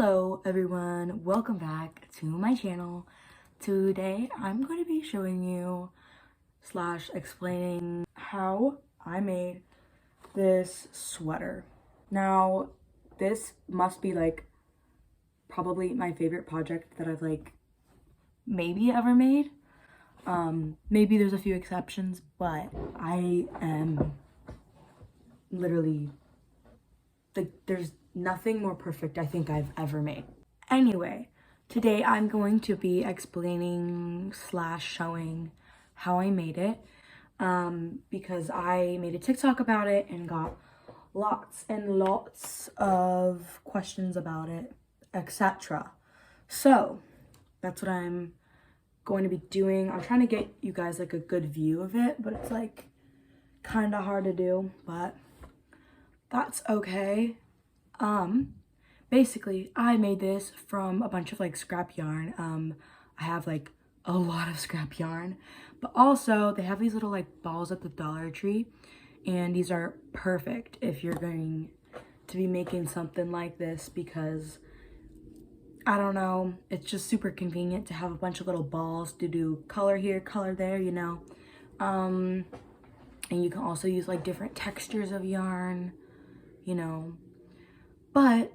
Hello everyone, welcome back to my channel. Today I'm going to be showing you / explaining how I made this sweater. Now this must be like probably my favorite project that I've maybe ever made. Maybe there's a few exceptions, but I am literally there's nothing more perfect I think I've ever made. Anyway, today I'm going to be explaining / showing how I made it because I made a TikTok about it and got lots and lots of questions about it, etc. So that's what I'm going to be doing. I'm trying to get you guys a good view of it, but it's kind of hard to do, but that's okay. Basically, I made this from a bunch of scrap yarn. I have a lot of scrap yarn, but also they have these little balls at the Dollar Tree, and these are perfect if you're going to be making something like this because I don't know, it's just super convenient to have a bunch of little balls to do color here, color there, you know. And you can also use different textures of yarn, you know. But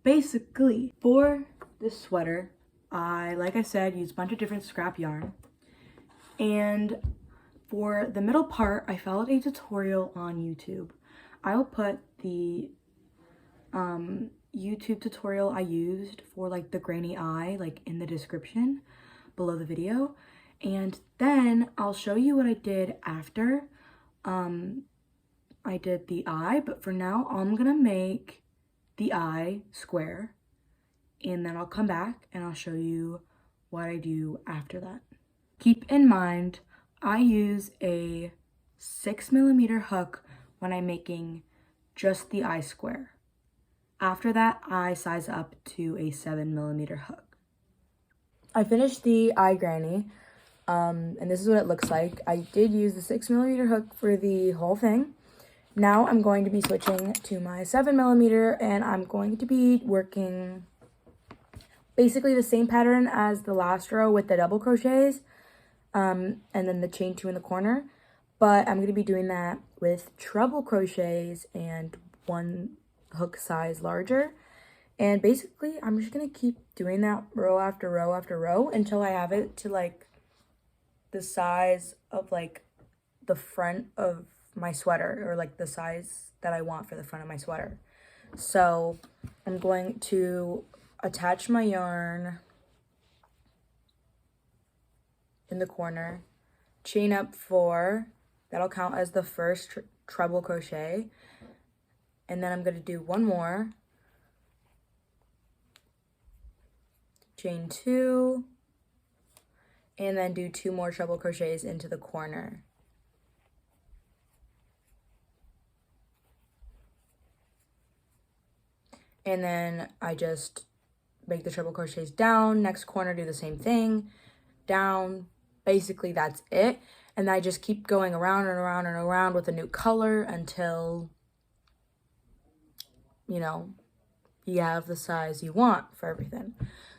basically, for this sweater, like I said, used a bunch of different scrap yarn. And for the middle part, I followed a tutorial on YouTube. I will put the YouTube tutorial I used for the granny eye in the description below the video. And then I'll show you what I did after I did the eye. But for now, I'm gonna make the eye square, and then I'll come back and I'll show you what I do after that. Keep in mind, I use a 6mm hook when I'm making just the eye square. After that, I size up to a 7mm hook. I finished the eye granny, and this is what it looks like. I did use the 6mm hook for the whole thing. Now I'm going to be switching to my 7mm, and I'm going to be working basically the same pattern as the last row with the double crochets, and then the chain 2 in the corner. But I'm going to be doing that with treble crochets and 1 hook size larger. And basically, I'm just going to keep doing that row after row after row until I have it to the size of the front of my sweater, or the size that I want for the front of my sweater. So I'm going to attach my yarn in the corner, chain up 4, that'll count as the first treble crochet, and then I'm going to do 1 more, chain 2, and then do 2 more treble crochets into the corner. And then I just make the treble crochets down, next corner do the same thing, down. Basically that's it. And I just keep going around and around and around with a new color until, you know, you have the size you want for everything.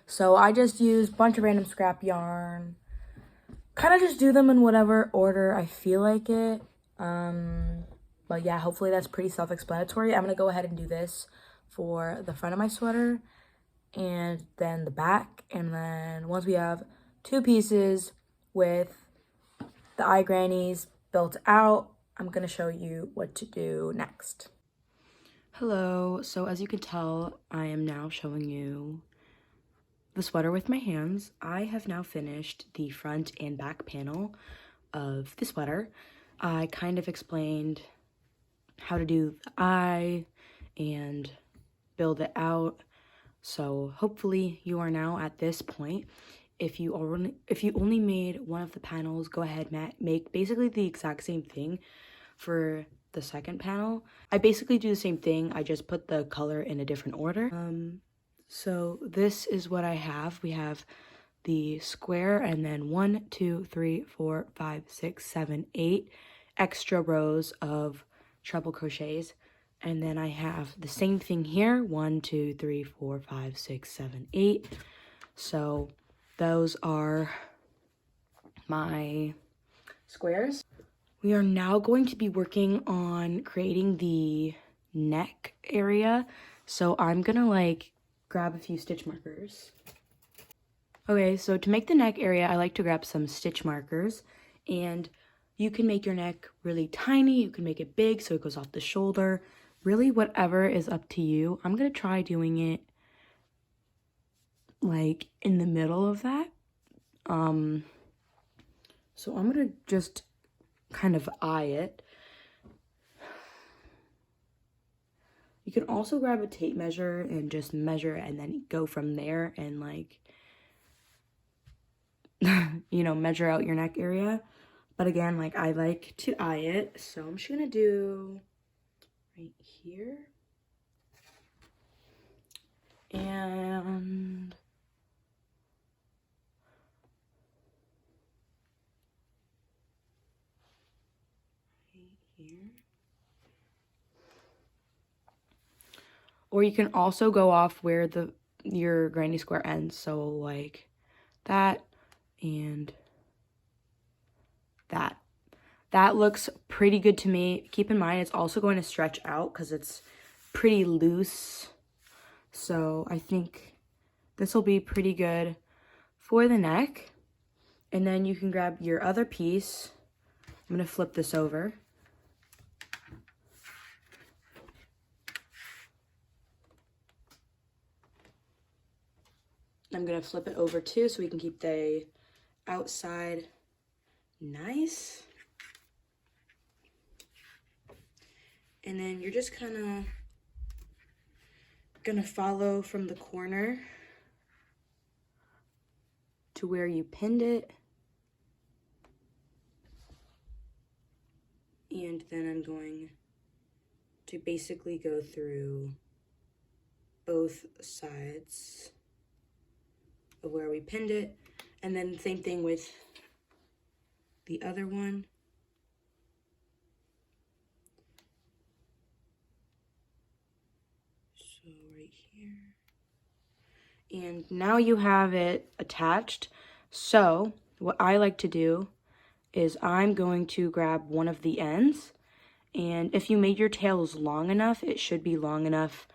So I just use a bunch of random scrap yarn, kind of just do them in whatever order I feel like it. But yeah, hopefully that's pretty self-explanatory. I'm gonna go ahead and do this for the front of my sweater and then the back, and then once we have 2 pieces with the eye grannies built out, I'm gonna show you what to do next. Hello, so as you can tell, I am now showing you the sweater with my hands. I have now finished the front and back panel of the sweater. I kind of explained how to do the eye and build it out. So hopefully you are now at this point. If you only made one of the panels, go ahead, make basically the exact same thing for the second panel. I basically do the same thing, I just put the color in a different order. So this is what I have. We have the square and then 1, 2, 3, 4, 5, 6, 7, 8 extra rows of treble crochets. And then I have the same thing here, 1, 2, 3, 4, 5, 6, 7, 8. So those are my squares. We are now going to be working on creating the neck area. So I'm gonna like grab a few stitch markers. Okay, so to make the neck area, I like to grab some stitch markers, and you can make your neck really tiny, you can make it big so it goes off the shoulder, really whatever is up to you. I'm gonna try doing it like in the middle of that. So I'm gonna just kind of eye it. You can also grab a tape measure and just measure and then go from there and like, you know, measure out your neck area. But again, like I like to eye it. So I'm just gonna do right here. And right here. Or you can also go off where your granny square ends. So like that and that. That looks pretty good to me. Keep in mind, it's also going to stretch out because it's pretty loose. So I think this will be pretty good for the neck. And then you can grab your other piece. I'm going to flip this over. I'm going to flip it over too so we can keep the outside nice. And then you're just kind of going to follow from the corner to where you pinned it. And then I'm going to basically go through both sides of where we pinned it. And then same thing with the other one. So right here. And now you have it attached. So what I like to do is I'm going to grab one of the ends. And if you made your tails long enough, it should be long enough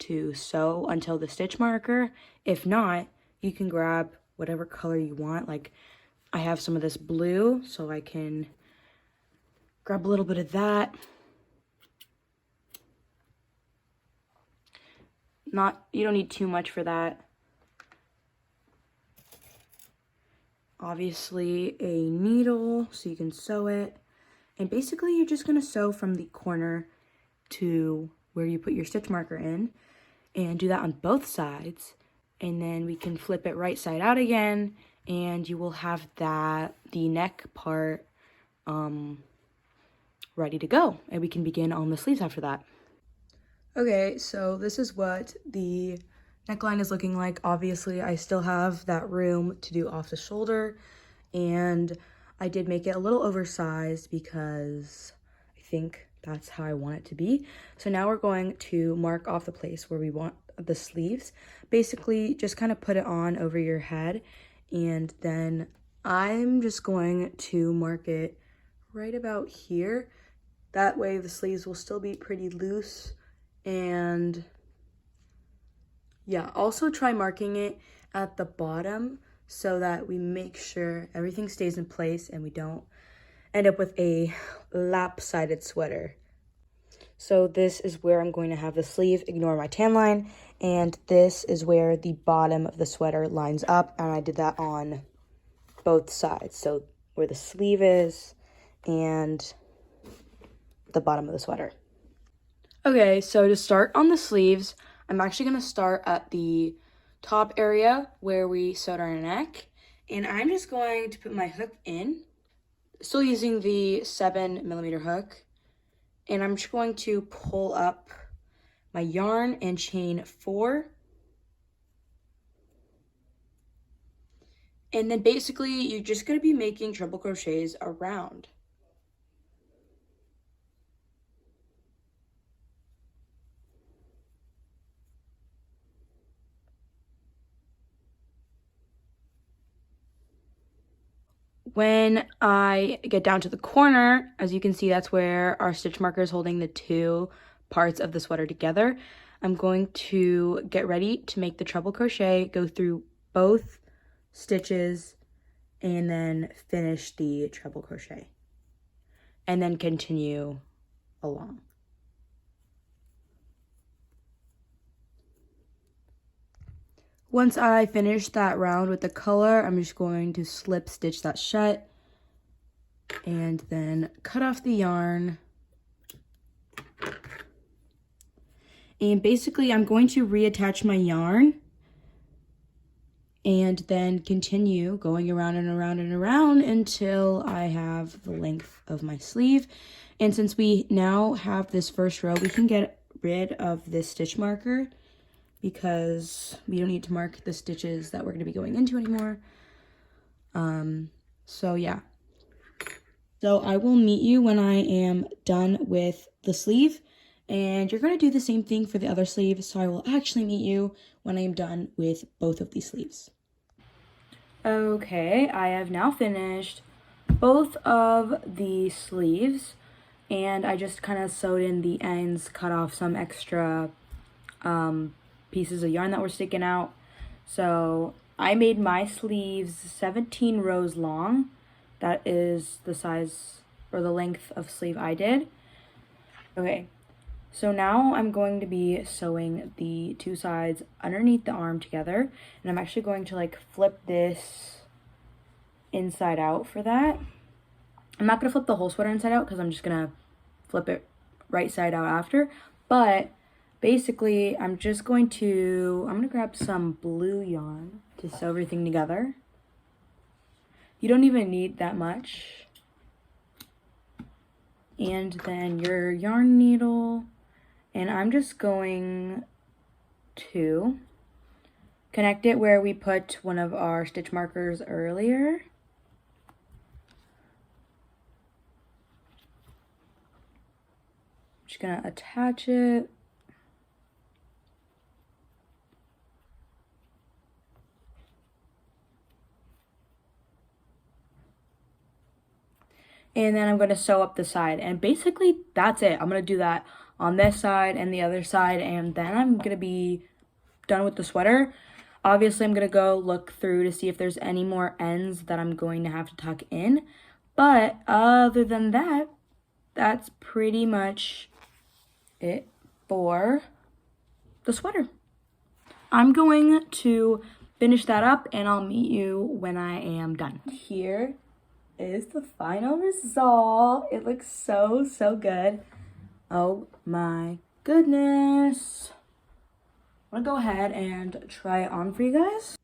to sew until the stitch marker. If not, you can grab whatever color you want. Like I have some of this blue, so I can grab a little bit of that. You don't need too much for that. Obviously a needle so you can sew it. And basically you're just gonna sew from the corner to where you put your stitch marker in and do that on both sides. And then we can flip it right side out again and you will have the neck part ready to go. And we can begin on the sleeves after that. Okay, so this is what the neckline is looking like. Obviously, I still have that room to do off the shoulder, and I did make it a little oversized because I think that's how I want it to be. So now we're going to mark off the place where we want the sleeves. Basically, just kind of put it on over your head, and then I'm just going to mark it right about here. That way the sleeves will still be pretty loose. And yeah, also try marking it at the bottom so that we make sure everything stays in place and we don't end up with a lap-sided sweater. So this is where I'm going to have the sleeve, ignore my tan line, and this is where the bottom of the sweater lines up, and I did that on both sides. So where the sleeve is and the bottom of the sweater. Okay, so to start on the sleeves, I'm actually going to start at the top area where we sewed our neck. And I'm just going to put my hook in, still using the 7mm hook. And I'm just going to pull up my yarn and chain 4. And then basically, you're just going to be making triple crochets around. When I get down to the corner, as you can see, that's where our stitch marker is holding the two parts of the sweater together. I'm going to get ready to make the treble crochet, go through both stitches, and then finish the treble crochet, and then continue along. Once I finish that round with the color, I'm just going to slip stitch that shut and then cut off the yarn. And basically I'm going to reattach my yarn and then continue going around and around and around until I have the length of my sleeve. And since we now have this first row, we can get rid of this stitch marker because we don't need to mark the stitches that we're going to be going into anymore. So yeah. So I will meet you when I am done with the sleeve, and you're going to do the same thing for the other sleeve. So I will actually meet you when I am done with both of these sleeves. Okay, I have now finished both of the sleeves, and I just kind of sewed in the ends, cut off some extra pieces of yarn that were sticking out. So I made my sleeves 17 rows long. That is the size or the length of sleeve I did. Okay, so now I'm going to be sewing the two sides underneath the arm together, and I'm actually going to like flip this inside out for that. I'm not gonna flip the whole sweater inside out because I'm just gonna flip it right side out after, but basically, I'm gonna grab some blue yarn to sew everything together. You don't even need that much. And then your yarn needle, and I'm just going to connect it where we put one of our stitch markers earlier. Just gonna attach it. And then I'm going to sew up the side, and basically that's it. I'm going to do that on this side and the other side, and then I'm going to be done with the sweater. Obviously I'm going to go look through to see if there's any more ends that I'm going to have to tuck in, but other than that, that's pretty much it for the sweater. I'm going to finish that up, and I'll meet you when I am done. Here is the final result. It looks so, so good. Oh my goodness. I'm gonna go ahead and try it on for you guys.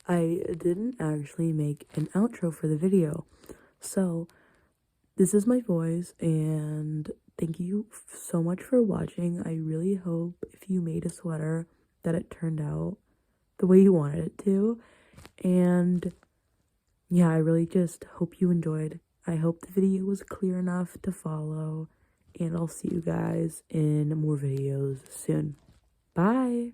I didn't actually make an outro for the video, so this is my voice, and thank you so much for watching. I really hope if you made a sweater that it turned out the way you wanted it to, and yeah, I really just hope you enjoyed. I hope the video was clear enough to follow, and I'll see you guys in more videos soon. Bye!